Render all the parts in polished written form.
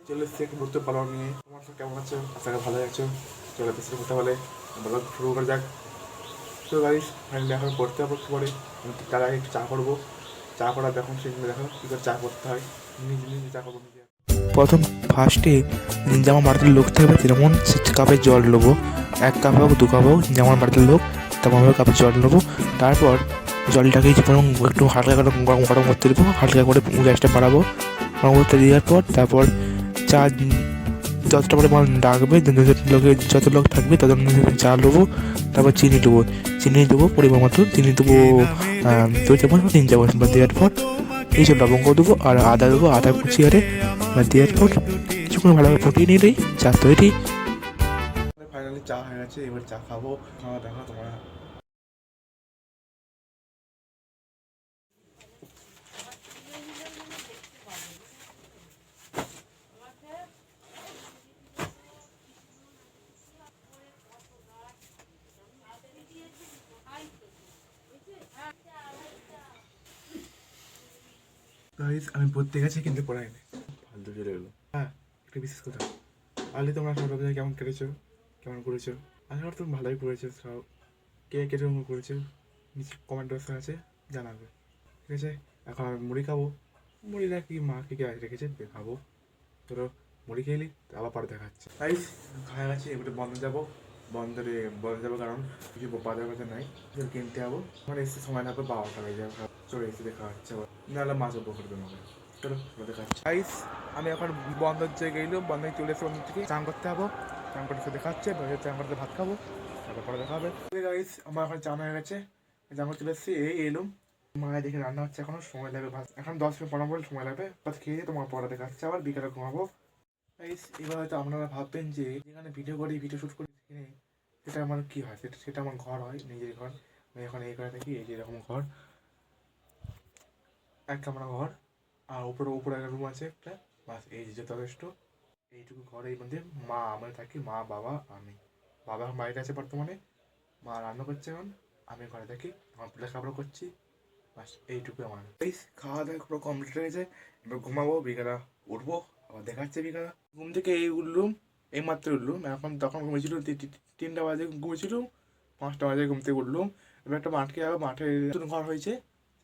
চলে এসছে একটু ঘুরতে পারো নিয়ে। তোমার সব কেমন আছো? আশা করি ভালোই আছো। চলে এসে কথা বলে বলো শুরু করে যাক। তো গাইস ফাইনালি এখন পড়তে হবে একটু পরে। তার আগে একটু চা করবো। চা করা দেখো সেখানে দেখো কী করে চা করতে হয়। নিজে নিজে চা করবো নিজে। প্রথম ফার্স্টে যেমন বাড়িতে লোক থাকবে তেমন কাপে জল নেবো। 1 কাপ হোক 2 কাপ হোক যেমন বাড়িতে লোক তেমনভাবে কাপে জল নেবো। তারপর জলটাকে যেমন একটু হালকা করে গরম গরম করতে দেবো, হালকা করে গ্যাসটা বাড়াবো। গরম করতে দেওয়ার পর তারপর চা যতটা পরিমাণ ডাকবে যত লোক থাকবে তত চা নেবো। তারপর চিনি দেবো পরিমাণ মতো। চিনি দেবো 2 চামচ বা 3 চামচ দেওয়ার পর এই সব লবঙ্গ দেবো আর আদা দেবো, আদা কুচি আরে দেওয়ার পর কিছুক্ষণ ভালোভাবে ফুটিয়ে নিলেই চা তৈরি। ফাইনালি চা হয়ে গেছে, এবার চা খাবো। খাওয়া দেখা তোমরা। গাইস আমি পড়তে গেছি কিন্তু পড়াইনি, ফালতু চলে এলো। হ্যাঁ একটা বিশেষ কথা, আলি তোমরা সব রবিবার কেমন কেটেছো, কেমন করেছো? আশা করি তুমি ভালোই করেছো সব। কে কেরকম করেছো নিচে কমেন্ট বক্সে আছে জানাবে, ঠিক আছে? এখন আমি মুড়ি খাবো। মুড়িটা কি মা কে রেখেছে খাবো। ধরো মুড়ি খেলি আবার পরে দেখাচ্ছে। গাইস খাওয়া গেছে, এবারে বন্ধে যাবো কারণ কিছু বাজার বাজার নাই, কিনতে যাবো। মানে এসে সময় লাগবে 12টা হয়ে যাবে। চলে এসে দেখা হচ্ছে আবার, নাহলে মাছ অব্য করে দেবো। চলো দেখা হচ্ছে। গাইস আমি এখন বন্ধের জায়গায় এলো, বন্ধে চলে এসে বন্ধ থেকে চান করতে যাবো। চান করতে এসে দেখা হচ্ছে, চান করতে ভাত খাবো, তারপর পরে দেখা হবে। গাইস আমার এখন চান হয়ে গেছে, চান করতে চলে এসেছি। এলুম মায়ের দেখে রান্না হচ্ছে, এখনো সময় লাগবে। ভাত এখন 10 মিনিট 15 মিনিট সময় লাগবে। ভাত খেয়ে তোমার পরে দেখা হচ্ছে, আবার বিকেলে ঘুমাবো। গাইস এবার হয়তো আপনারা ভাববেন যে যেখানে ভিডিও শ্যুট করি সেখানে সেটা আমার কী হয়, সেটা আমার ঘর হয়, নিজের ঘর। আমি এখন এই ঘরে থাকি, এই যে এরকম ঘর, 1 কামরা ঘর। আর উপরে একটা রুম আছে একটা, বাস এই যে যথেষ্ট। এইটুকু ঘরের মধ্যে মা আমরা থাকি, মা বাবা আমি। বাবা এখন বাইরে আছে বর্তমানে, মা রান্না করছে এখন, আমি ঘরে থাকি, আমার লেখাপড়া করছি। বাস এইটুকু আমার। এই খাওয়া দাওয়া পুরো কমপ্লিট হয়ে গেছে, এবার ঘুমাবো। বিকেলা উঠবো, আবার দেখা যাচ্ছে বিকেলা। ঘুম থেকে এই উঠলুম, এই মাত্র উঠলুম। এখন তখন ঘুমিয়েছিল 3টা বাজে ঘুমিয়েছিলুম, 5টা বাজে ঘুম থেকে উঠলুম। এবার একটা মাঠকে যাবো, মাঠে নতুন ঘর হয়েছে,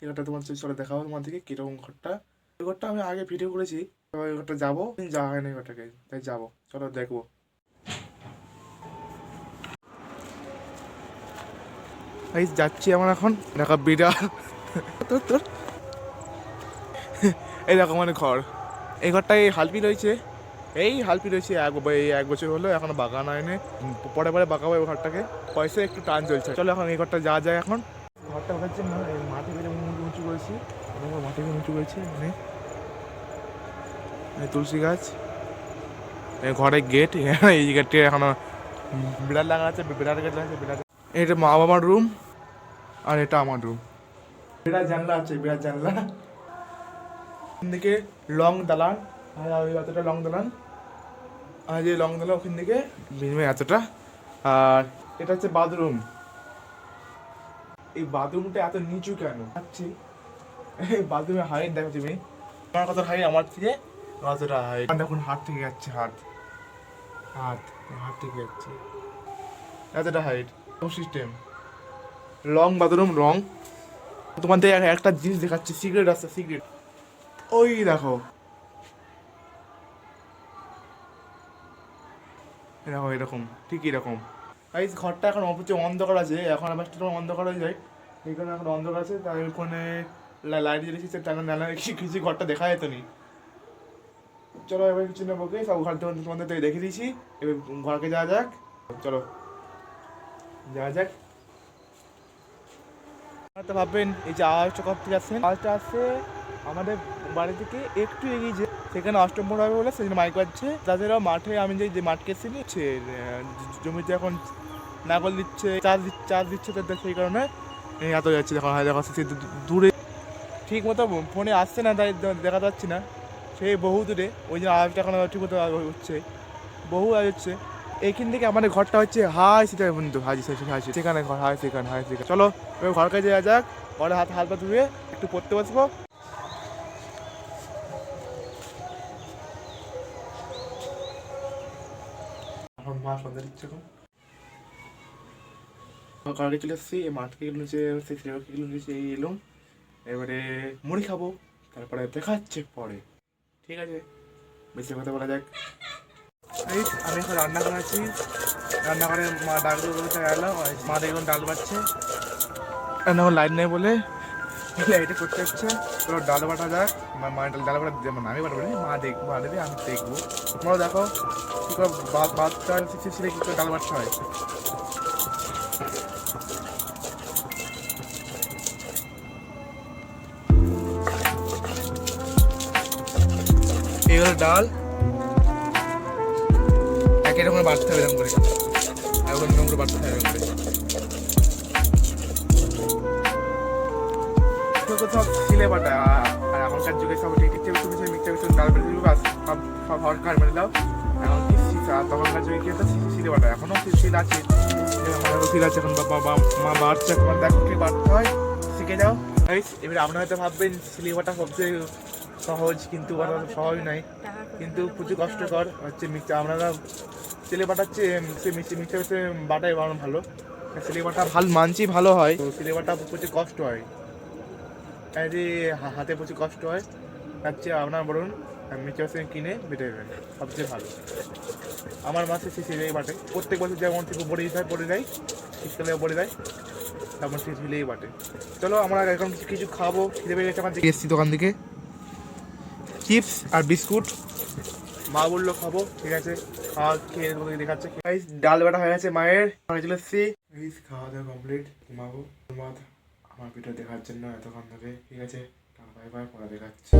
এই ঘরটা তোমার চলে দেখাবো তোমাদেরকে কীরকম ঘরটা। ওই ঘরটা আমি আগে ভিডিও করেছি, ওই ঘরটা যাবো, যাওয়া হয়নি ঘরটাকে, তাই যাবো। চলো দেখবো। এই যাচ্ছি আমার এখন, দেখা বিড়াল তোর তোর এই দেখো মানে ঘর, এই ঘরটাই হালপি রয়েছে, এই হালপি রয়েছে এই 1 বছর হলো, এখনো বাগান হয়নি। পরে বাগাবো এই ঘরটাকে, পয়সা একটু টান চলছে। চলো এখন এই ঘরটা যাওয়া যায়। এখন ঘরটা হচ্ছে মাটি বেড়ে উঁচু করেছি, মাটি উঁচু করেছি, মানে তুলসী গাছ, ঘরের গেট, এই গেটটি এখনো বিড়াল লাগা আছে, বিড়াল গেট লাগছে বিড়াল। এটা মা বাবার রুম আর এটা আমার রুম। বিড়াল জানলা আছে, বিড়াল জানলা। দিকে লং দালান, আর ওই এতটা লং দালান, আর যে লং দালান ওখান দিকে মিনিমাম এতটা। আর এটা হচ্ছে বাথরুম। এই বাথরুমটা এত নিচু কেন ভাবছি, এই বাথরুমের হাইট দেখো তুমি, আমার কত হাইট, আমার থেকে কতটা হাইট দেখুন। হাত থেকে যাচ্ছে, হাত থেকে যাচ্ছে, এতটা হাইট সিস্টেম। লং বাথরুম রং। তোমাদের একটা জিনিস দেখাচ্ছি, সিক্রেট আছে, সিক্রেট। ওই দেখো এরকম এরকম ঠিক এরকম। এই ঘরটা এখন অপচয় অন্ধকার আছে, এখন আবার অন্ধকার হয়ে যায়, এই কারণে এখন অন্ধকার আছে। তাই ওখানে লাইট জ্বেলেছি, কিছু ঘরটা দেখা যেত নি। চলো এবার কিছু নেবো, সব ঘর তোমাদের দেখে দিয়েছি, এবার ঘরকে যাওয়া যাক। চলো যাওয়া যাক। তো ভাববেন এই যে আওয়াজটা কত থেকে আসছেন, আওয়াজটা আসছে আমাদের বাড়ি থেকে একটু এগিয়ে যে, সেখানে অষ্টমপুর হবে বলে সেখানে মাইক বাজছে। তাছাড়াও মাঠে আমি যে মাঠকে এসেছি জমিতে এখন নাগল দিচ্ছে, চাষ দিচ্ছে, তাদের সেই কারণে এত যাচ্ছে। দেখো দেখা যাচ্ছে দূরে, ঠিক মতো ফোনে আসছে না, তাই দেখা যাচ্ছে না, সেই বহু দূরে। ওই জন্য আওয়াজটা এখন ঠিক মতো হচ্ছে, বহু আওয়াজ হচ্ছে। এইখান থেকে আমাদের ঘরটা হচ্ছে হাই সেখানে বন্ধু, সেখানে ঘর, সেখানে চলো এবার ঘর কাছে যাওয়া যাক। ঘরে হাত পা ধুয়ে একটু পড়তে বসবো। এখন মা সন্ধ্যা দিচ্ছে এখন কালকে চলে এসেছি মাঠকে এগুলো নিচে এগুলো নিচে এলুম এবারে মুড়ি খাবো তারপরে দেখাচ্ছে পরে ঠিক আছে বেশি কথা বলা যাক এই আমি এখন রান্না করে আছি রান্নাঘরে মা ডাকলো বলতে গেলাম মা দেখুন ডাল বাচ্ছে রান্নাঘর লাইট নেই বলে লাইটে করতে হচ্ছে এবার ডাল বাটা যাক মা ডাল বাটা মানে আমি বাটা মা দেখবো দেবে আমি দেখবো তোমরাও দেখো কী করে বাচ্চা ছেলে কী করে ডাল বাটতে হয় এই হলো ডাল একে রকম বাড়তে হবে এরকম করে এখন নিয়ম করে বাড়তে হবে এরকম করে সব সিলে বাটা আর এখনকার যুগে সব মিক্সচার ডাল বেড়ে দিবি বাস সব হট কার মেরে দাও এখন কি তখনকার যুগে কি হতো সিলে বাটা এখনও সিল আছে সিল আছে এখন বাবা মা বাড়ছে তোমার দেখো কি বাড়তে হয় শিখে যাও এবার আপনারা হয়তো ভাববেন সিলে বাটা সবচেয়ে সহজ কিন্তু সহজ নয় কিন্তু প্রচুর কষ্টকর হচ্ছে মিক্সচার আপনারা সিলে বাটাচ্ছে সে মিক্সচার হচ্ছে বাটাই বানানো ভালো সিলে বাটা ভালো মানছি ভালো হয় তো সিলে বাটা প্রচুর কষ্ট হয় যে হাতে প্রচুর কষ্ট হয় তার চেয়ে আপনার বলুন মিক্সচার কিনে বেটে দেবেন সবচেয়ে ভালো আমার মাসে সে সিলেই বাটে প্রত্যেক বছর যেমন থেকে পড়ে দেয় শীতকালে পড়ে দেয় তেমন সে সিলেই বাটে চলো আমরা এখন কিছু খাবো খিদে পেয়ে গেছে আমার দিকে এসছি দোকান থেকে চিপস আর বিস্কুট মা বললো খাবো ঠিক আছে খাওয়া খেয়ে দেখাচ্ছে ডাল বাটা হয়ে গেছে মায়ের চলে এসছি খাওয়া দাওয়া কমপ্লিট ঘুমাবো আমার ভিডিও দেখার জন্য এতক্ষণ ধরে ঠিক আছে বাই বাই পরে দেখাচ্ছি